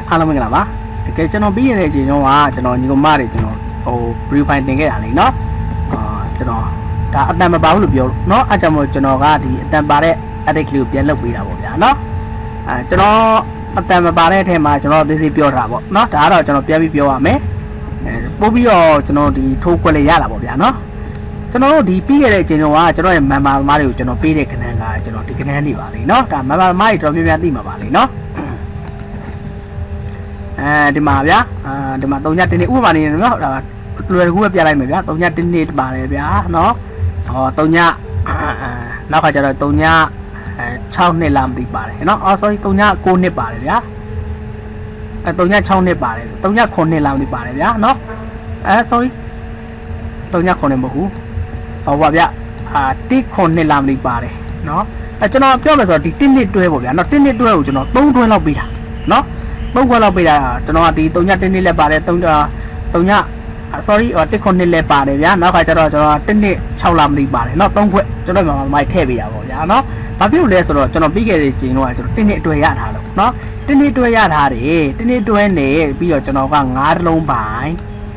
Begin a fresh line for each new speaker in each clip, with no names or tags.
အားလုံးမင်္ဂလာပါတကယ်ကျွန်တော်ပြီးရတဲ့ချိန်တုန်းကကျွန်တော်ညီကောင်မတွေကျွန်တော်ဟို brief file တင်ခဲ့တာလေနော်ကျွန်တော်ဒါအတန်မပါဘူးလို့ပြောလို့เนาะအဲကြောင့်မို့ကျွန်တော်ကဒီအတန်ပါတဲ့ edit လေးကိုပြန်လုပ်ပေးတာပေါ့ဗျာเนาะကျွန်တော်အတန်မပါတဲ့အထက်မှာကျွန်တော်သိသိပြောထားတာပေါ့เนาะဒါကတော့ကျွန်တော်ပြန်ပြီးပြောရမယ်ပို့ပြီးတော့ကျွန်တော်ဒီထိုးခွက်လေးရတာပေါ့ဗျာเนาะကျွန်တော်တို့ဒီပြီးခဲ့တဲ့အချိန်တုန်းကကျွန်တော်ရဲ့ member သမားတွေကိုကျွန်တော်ပေးတဲ့ကဏ္ဍကကျွန်တော်ဒီကဏ္ဍနေပါလေเนาะဒါ member သမားတွေတော်များများသိမှာပါလေเนาะဒီမှာဗျာဒီမှာ3ညတင်းနေဥပမာနေနော်ဒါလွယ်ကူပဲပြလိုက်မယ်ဗျာ3ညတင်းနေပါတယ်ဗျာနော်3ညနောက်ခါကျတော့3ည6နှစ်လားမသိပါတယ်နော်sorry 3ည9နှစ်ပါတယ်ဗျာ3ည6နှစ်ပါတယ်3ည9နှစ်လားမသိပါတယ်ဗျာနော်sorry 3ည9နှစ်မဟုတ်ဘူးဟောပါဗျာ1 9နှစ်လားမသိပါတယ်နော်ကျွန်တော်ပြောမယ်ဆိုတော့ဒီ1နှစ်တွဲပေါ့ဗျာနော်1နှစ်တွဲကိုကျွန်တော်3တွဲလောက်ပေးတာနော်3ခွက်လောက်ပေးတာကျွန်တော်ကဒီ3ည1နှစ်လည်းပါတယ်3ည sorry 1ခုနှစ်လည်းပါတယ်ဗျာနောက်ခါကျတော့ကျွန်တော်1နှစ်6လမသိပါတယ်เนาะ3ခွက်ကျွန်တော်မိုက်ထည့်ပေးတာပေါ့ဗျာเนาะဘာဖြစ်လို့လဲဆိုတော့ကျွန်တော်ပြီးခဲ့တဲ့ချိန်တော့ကျွန်တော်1နှစ်အတွဲရထားလို့เนาะ1နှစ်အတွဲရထားတယ်1နှစ်အတွဲနေပြီးတော့ကျွန်တော်က9တလုံးပိုင်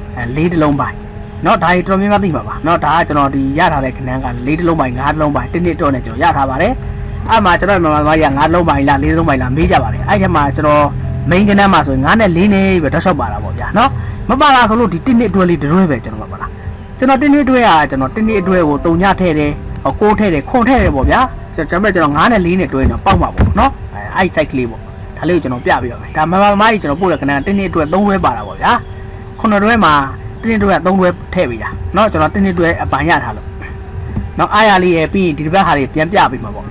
4တလုံးပိုင်เนาะဒါကြီးတော်များများသိမှာပါเนาะဒါကကျွန်တော်ဒီရထားတဲ့ခဏန်းက4တလုံးပိုင်5တလုံးပိုင်1နှစ်အတွဲနဲ့ကျွန်တော်ရထားပါတယ်အဲ့မှာကျွန်တော်မြန်မာသမားကြီးက9တလုံးပိုင်လား4တလုံးပိုင်လားမေးကြပါတယ်အဲ့ဒီမှာကျွန်တော်မိန်ကနန်းမှာဆိုရင်9နဲ့4နဲ့ပဲတော့ရှောက်ပါတာပေါ့ဗျာเนาะမပါလားဆိုလို့ဒီ1နှစ်အတွဲလေးတွဲပဲကျွန်တော်ပါလားကျွန်တော်1နှစ်အတွဲကျွန်တော်1နှစ်အတွဲကို3ညထည့်တယ်6ထည့်တယ်ခွန်ထည့်တယ်ပေါ့ဗျာကျွန်တော်9နဲ့4နဲ့တွဲတော့ပေါက်မှာပေါ့เนาะအဲ့ site ကလေးပေါ့ဒါလေးကိုကျွန်တော်ပြပြရမယ်ဒါမမကြီးကျွန်တော်ပို့တဲ့ကနန်း1နှစ်အတွဲ3တွဲပါတာပေါ့ဗျာ9တွဲမှာ1နှစ်အတွဲ3တွဲထည့်ပေးတာเนาะကျွန်တော်1နှစ်အတွဲအပန်ရထားလို့เนาะအားရလေးရဲ့ပြီးရင်ဒီတစ်ပတ်ဟာလေးပြန်ပြပေးမှာပေါ့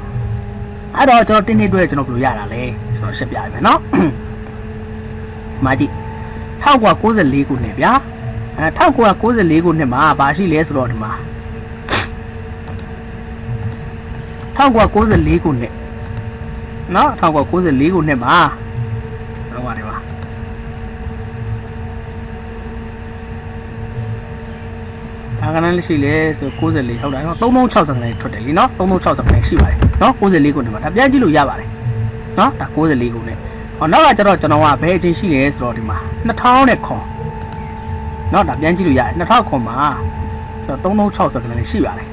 အဲ့တော့ကျွန်တော်1နှစ်အတွဲကျွန်တော်ဘယ်လိုရတာလဲကျွန်တော်ရှင်းပြရမယ်เนาะမာကြီး1994ခုနှစ်ဗျာ1994ခုနှစ်မှာဘာရှိလဲဆိုတော့ဒီမှာ1994ခုနှစ်เนาะ1994ခုနှစ်မှာကျွန်တော်ပါတယ်ပါဒါကလည်းရှိလဲဆို94ဟုတ်တယ်เนาะ3360နဲ့ထွက်တယ်လीเนาะ3360နဲ့ရှိပါတယ်เนาะ94ခုနှစ်မှာဒါပြန်ကြည့်လို့ရပါတယ်เนาะဒါ94ခုနှစ်နောက်ကကျတော့ကျွန်တော်ကဘယ်အချိန်ရှိလဲဆိုတော့ဒီမှာ2000ခွန်เนาะဒါပြန်ကြည့်လို့ရတယ်2000ခွန်မှာကျွန်တော်3360ခဏလေးရှိပါတယ်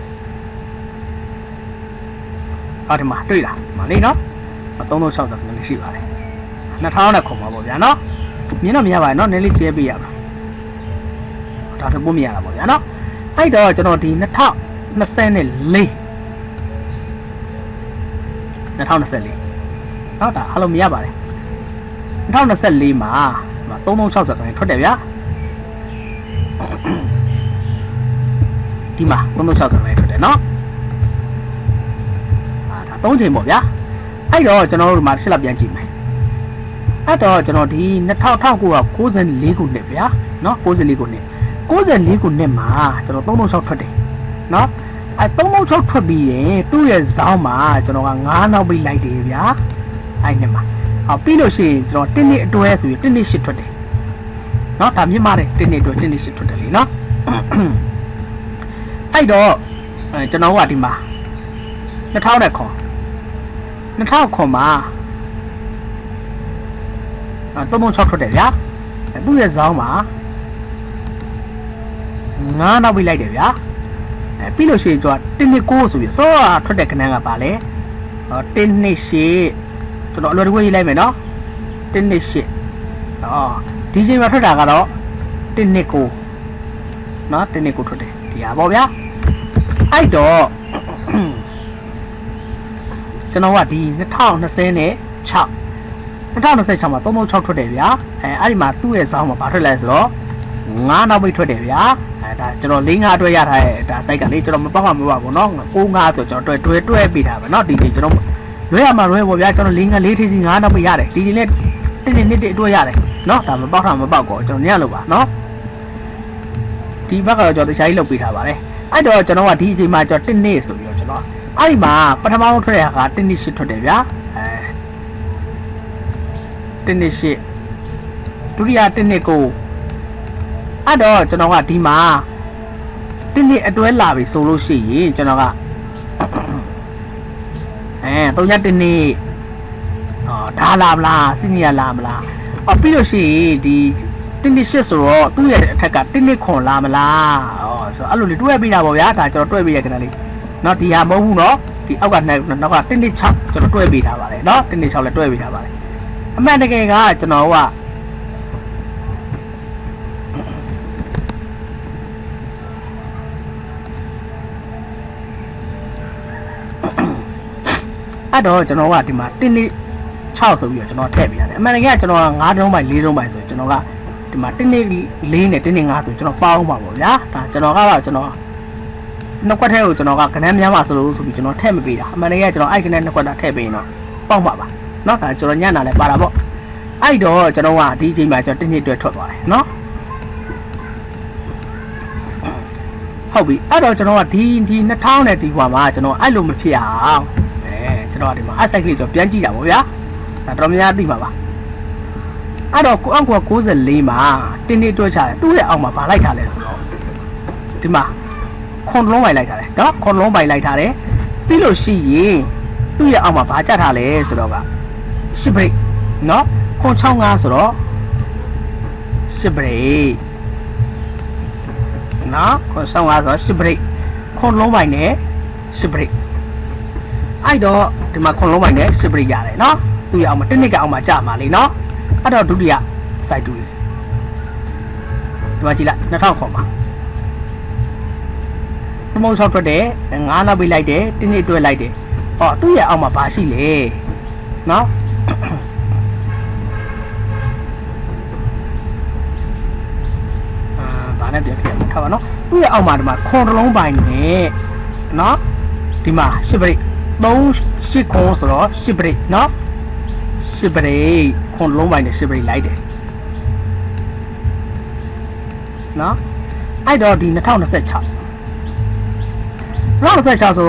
ဒီမှာတွေ့လားဒီမှာလေးเนาะ3360ခဏလေးရှိပါတယ်2000ခွန်ပါပေါ့ဗျာเนาะမြင်တော့မရပါဘူးเนาะနည်းလေးကျဲပေးရပါဒါဆိုပို့မရတာပေါ့ဗျာเนาะအဲ့တော့ကျွန်တော်ဒီ2024เนาะဒါအားလုံးမရပါတယ်2024မှာ3360ခဏထွက်တယ်ဗျာဒီမှာ3360ခဏထွက်တယ်เนาะဒါ3ချိန်ပေါ့ဗျာအဲ့တော့ကျွန်တော်တို့ဒီမှာရှစ်လပြန်ကြည့်မယ်အဲ့တော့ကျွန်တော်ဒီ1994ခုနှစ်ဗျာเนาะ94ခုနှစ်မှာကျွန်တော်3360ထွက်တယ်เนาะအဲ့3360ထွက်ပြီးရင်သူ့ရဲ့ဇောင်းမှာကျွန်တော်က9နောက်ပြီးလိုက်တယ်ဗျာအဲ့နှစ်မှာပြီးလို့ရှိရင်ကျွန်တော်1နှစ်အတွဲဆိုရင်1နှစ်8ထွက်တယ်เนาะဒါမြင်ပါတယ်1နှစ်အတွဲ1နှစ်8ထွက်တယ်လीเนาะအဲ့တော့ကျွန်တော်ကဒီမှာ2000ခွန်မှာ3360ထွက်တယ်ဗျာသူ့ရဲ့ဇောင်းမှာ9နောက်ပြီးလိုက်တယ်ဗျာပြီးလို့ရှိရင်ကျွန်တော်1နှစ်9ဆိုပြီးစောထွက်တဲ့ခဏကပါလေ1နှစ်8ကျွန်တော်အလွယ်တကူရေးလိုက်မယ်နော်1နှစ်8ဒီချိန်မှာထွက်တာကတော့1နှစ်9နော်1နှစ်9ထွက်တယ်ဒီဟာပေါ့ဗျာအဲ့တော့ကျွန်တော်ကဒီ2026မှာ3360ထွက်တယ်ဗျာအဲ့ဒီမှာသူ့ရဲ့ဇောင်းမှာဘာထွက်လဲဆိုတော့9နောက်ပိတ်ထွက်တယ်ဗျာဒါကျွန်တော်4-5အတွဲရထားတဲ့ဒါ site ကလေကျွန်တော်မပေါက်မှာမပါဘူးเนาะ9-5ဆိုကျွန်တော်တွဲပေးတာပဲเนาะဒီချိန်ကျွန်တော်လွဲရမှာလွဲပေါ့ဗျာကျွန်တော်4-5ထိစီ9နောက်ပိတ်ရတယ်ဒီချိန်နဲ့1နှစ်အတွဲရတယ်เนาะဒါမပေါက်တာမပေါက်ကောကျွန်တော်ညံ့လို့ပါเนาะဒီဘက်ကတော့ကျွန်တော်တခြားကြီးလုပ်ပေးထားပါတယ်အဲ့တော့ကျွန်တော်ကဒီအချိန်မှာကျွန်တော်1နှစ်ဆိုပြီးတော့ကျွန်တော်အဲ့ဒီမှာပထမဆုံးထွက်တဲ့ဟာက1နှစ်8ထွက်တယ်ဗျာ1နှစ်8ဒုတိယ1နှစ်9အဲ့တော့ကျွန်တော်ကဒီမှာ1နှစ်အတွဲလာပြီဆိုလို့ရှိရင်ကျွန်တော်က3ည1နှစ်ဒါလာမလားစီနီယာလာမလား ပြီးလို့ရှိရင်ဒီတင်းတစ်ရှစ်ဆိုတော့သူ့ရဲ့အထက်ကတင်းတစ်ခွန်လာမလားဆိုတော့အဲ့လိုလေးတွဲပေးတာပေါ့ဗျာဒါကျွန်တော်တွဲပေးရခဏလေးနော်ဒီဟာမဟုတ်ဘူးနော်ဒီအောက်ကနောက်ကတင်းတစ်6ကျွန်တော်တွဲပေးထားပါတယ်နော်တင်းတစ်6လည်းတွဲပေးထားပါတယ်အမှန်တကယ်ကကျွန်တော်ကအဲ့တော့ကျွန်တော်ကဒီမှာတင်းတစ်6ဆိုပြီးတော့ကျွန်တော်ထည့်ပေးရတယ်အမှန်တကယ်ကကျွန်တော်က9တုံးပိုင်း4တုံးပိုင်းဆိုရင်ကျွန်တော်ကဒီမှာတင်းတစ်4နဲ့တင်းတစ်5ဆိုကျွန်တော်ပေါင်းပါပေါ့ဗျာဒါကျွန်တော်ကတော့ကျွန်တော်နှစ်ခွက်ထဲကိုကျွန်တော်ကကနန်းများမှာဆိုလို့ဆိုပြီးကျွန်တော်ထည့်မပေးတာအမှန်တကယ်ကျွန်တော်အဲ့ကနန်းနှစ်ခွက်တာထည့်ပေးရင်တော့ပေါင်းပါပါเนาะဒါကျွန်တော်ညံ့တာလည်းပါတာပေါ့အဲ့တော့ကျွန်တော်ကဒီအချိန်မှာကျွန်တော်တင်းနှစ်အတွက်ထွက်သွားတယ်เนาะဟုတ်ပြီအဲ့တော့ကျွန်တော်ကဒီ2000နဲ့ဒီဟွာမှာကျွန်တော်အဲ့လိုမဖြစ်အောင်ကျွန်တော်ကဒီမှာ asset လေးကျွန်တော်ပြန်ကြည့်တာပေါ့ဗျာဒါတော်များသိပါပါအဲ့တော့ကိုအောင်က94မှာတင်းတင်းတွက်ချတယ်သူ့ရဲ့အောက်မှာဗာလိုက်ထားလဲဆိုတော့ဒီမှာခွန်လုံးပိုင်လိုက်ထားတယ်နော်ခွန်လုံးပိုင်လိုက်ထားတယ်ပြီးလို့ရှိရင်သူ့ရဲ့အောက်မှာဗာကြထားလဲဆိုတော့က10 break နော်ခွန်65ဆိုတော့10 break နော်ခွန်65ဆိုတော့10 break ခွန်လုံးပိုင်နဲ့10 break အဲ့တော့ဒီမှာခွန်လုံးပိုင်နဲ့10 break ရတယ်နော်သူ့ရဲ့အောက်မှာတစ်နှစ်ကအောက်မှာကြာမှာလေနော်အဲ့တော့ဒုတိယ site 2ဒီမှာကြည့်လိုက်2000ခွန်ပါသမုံ6ထွက်တယ်9နောက်ပေးလိုက်တယ်တစ်နှစ်တွဲလိုက်တယ်ဟောသူ့ရဲ့အောက်မှာဘာရှိလဲနော်ဘာနဲ့ပြန်ထည့်ထားပါနော်သူ့ရဲ့အောက်မှာဒီမှာခွန်တစ်လုံးပိုင်နဲ့နော်ဒီမှာ10 break 3 8ခွန်ဆိုတော့10 break နော်10 break ခွန်လုံးပိုင်နဲ့10 break လိုက်တယ်နော်အဲ့တော့ဒီ2026ဆို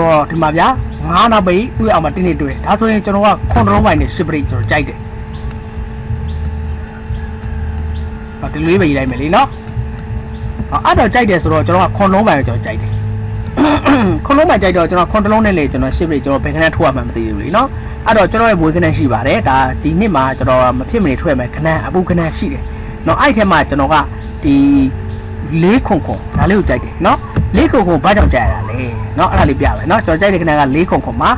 တော့ဒီမှာဗျာ9နောက်ပိတ်သူ့အောင်မှာတင်းနေတွေ့ဒါဆိုရင်ကျွန်တော်ကခွန်လုံးပိုင်နဲ့10 break ကျွန်တော်ကြိုက်တယ်ဒီလေးပဲရေးလိုက်မယ်လေနော်အဲ့တော့ကြိုက်တယ်ဆိုတော့ကျွန်တော်ကခွန်လုံးပိုင်ကိုကျွန်တော်ကြိုက်တယ်ခွန်လုံးပိုင်ကြိုက်တော့ကျွန်တော်ခွန်တစ်လုံးနဲ့လေကျွန်တော်10 break ကျွန်တော်ဘယ်ခဏထိုးရမှမသိဘူးလေနော်အဲ့တော့ကျွန်တော်ရဲ့မွေးခဏရှိပါတယ်ဒါဒီနှစ်မှာကျွန်တော်မဖြစ်မနေထွက်မယ်ခဏအပူခဏရှိတယ်နော်အဲ့ထဲမှာကျွန်တော်ကဒီ4ခွန်ဒါလေးကိုကြိုက်တယ်နော်4ခွန်ဘာကြောင့်ကြိုက်ရတာလဲเนาะအဲ့ဒါလေးပြမယ်เนาะကျွန်တော်ကြိုက်တဲ့ခဏက4ခွန်မှာ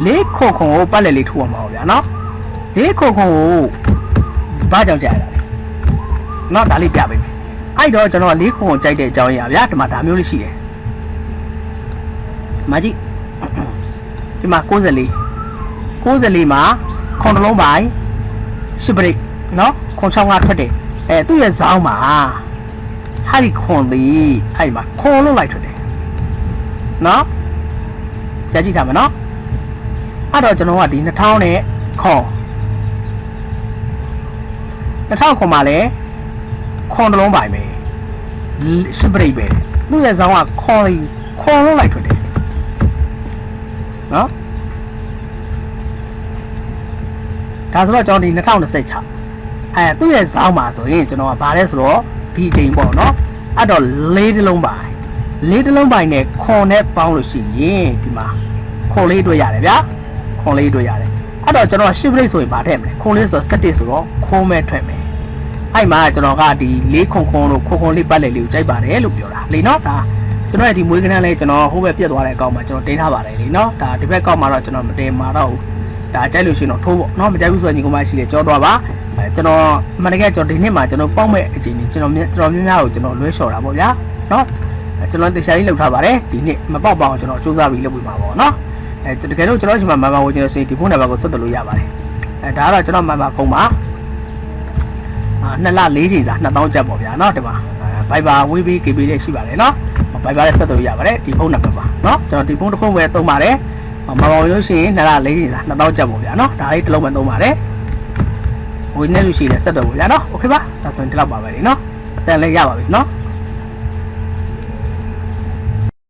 4ခွန်ကိုပတ်လက်လေးထိုးအောင်ပါဗျာเนาะ4ခွန်ကိုဘာကြောင့်ကြိုက်ရတာလဲเนาะဒါလေးပြပေးမယ်အဲ့တော့ကျွန်တော်4ခွန်ကိုကြိုက်တဲ့အကြောင်းအရာဗျာဒီမှာဒါမျိုးလေးရှိတယ်မကြီးဒီမှာ94မှာခွန်တစ်လုံးပိုင်10 break เนาะခွန်65ထွက်တယ်သူ့ရဲ့ဇောင်းမှာဟာဒီခွန်လေးအဲ့မှာခွန်လို့လိုက်ထွက်တယ်နော်ဆရာကြည့်ထားမယ်နော်အဲ့တော့ကျွန်တော်ကဒီ2000နဲ့ခွန်2000ခွန်မှာလဲခွန်တစ်လုံးပိုင်ပဲ10 break ပဲသူ့ရဲ့ဇောင်းကခွန်လို့လိုက်ထွက်တယ်နော်ဒါဆိုတော့ကျွန်တော်ဒီ2026သူ့ရဲ့ဇောင်းမှာဆိုရင်ကျွန်တော်ကဗာလဲဆိုတော့ဒီအချိန်ပေါ့နော်အဲ့တော့4တလုံးပိုင်နဲ့ခွန်နဲ့ပေါင်းလို့ရှိရင်ဒီမှာခွန်လေးတွေ့ရတယ်ဗျာခွန်လေးတွေ့ရတယ်အဲ့တော့ကျွန်တော်10 break ဆိုရင်ဗာထည့်မလဲခွန်လေးဆိုတော့17ဆိုတော့ခွန်မဲ့ထွက်မယ်အဲ့မှာကျွန်တော်ကဒီ4ခွန်လို့ခွန်လေးပတ်လေလေးကိုကြိုက်ပါတယ်လို့ပြောတာလေနော်ဒါကျွန်တော်ရဲ့ဒီမွေးကနန်းလေးကျွန်တော်ဟိုဘက်ပြတ်သွားတဲ့အကောင့်မှာကျွန်တော်တင်ထားပါတယ်လေနော်ဒါဒီဘက်ကောင့်မှာတော့ကျွန်တော်မတင်မှာတော့ဘူးဒါကြိုက်လို့ရှိရင်တော့ထိုးပေါ့နော်မကြိုက်ဘူးဆိုရင်ညီကောင်မရှိလေကြောသွားပါကျွန်တော်မနက်ကကျွန်တော်ဒီနေ့မှာကျွန်တော်ပေါက်မဲ့အချိန်ကြီးကျွန်တော်များကိုကျွန်တော်လွှဲလျှော်တာပေါ့ဗျာနော်ကျွန်တော်တရားကြီးလုပ်ထားပါတယ်ဒီနေ့မပေါက်ပါအောင်ကျွန်တော်စူးစမ်းပြီးလုပ်ပြီးပါပေါ့နော်တကယ်လို့ကျွန်တော်ဒီမှာမန်မာဝင်ကျွန်တော်ဆိုရင်ဒီဖုန်းနံပါတ်ကိုဆက်သွယ်လို့ရပါတယ်ဒါကတော့ကျွန်တော်မန်မာဖုန်းပါ2လ4ချိန်စာ2000ကျပ်ပေါ့ဗျာနော်ဒီမှာ Viber WeB KB လေးရှိပါတယ်နော် Viber နဲ့ဆက်သွယ်လို့ရပါတယ်ဒီဖုန်းနံပါတ်ပါနော်ကျွန်တော်ဒီဖုန်းတစ်ခုပဲသုံးပါတယ်မန်မာဝင်လို့ရှိရင်2လ4ချိန်စာ2000ကျပ်ပေါ့ဗျာနော်ဒါလေးတစ်လုံးပဲသုံးပါတယ်ဝင်နေလို့ရှိရင်ဆက်သွယ်ဖို့ဗျာနော်โอเคပါဒါဆိုရင်ဒီလောက်ပါပဲလေနော်အတန်လည်းရပါပြီနော်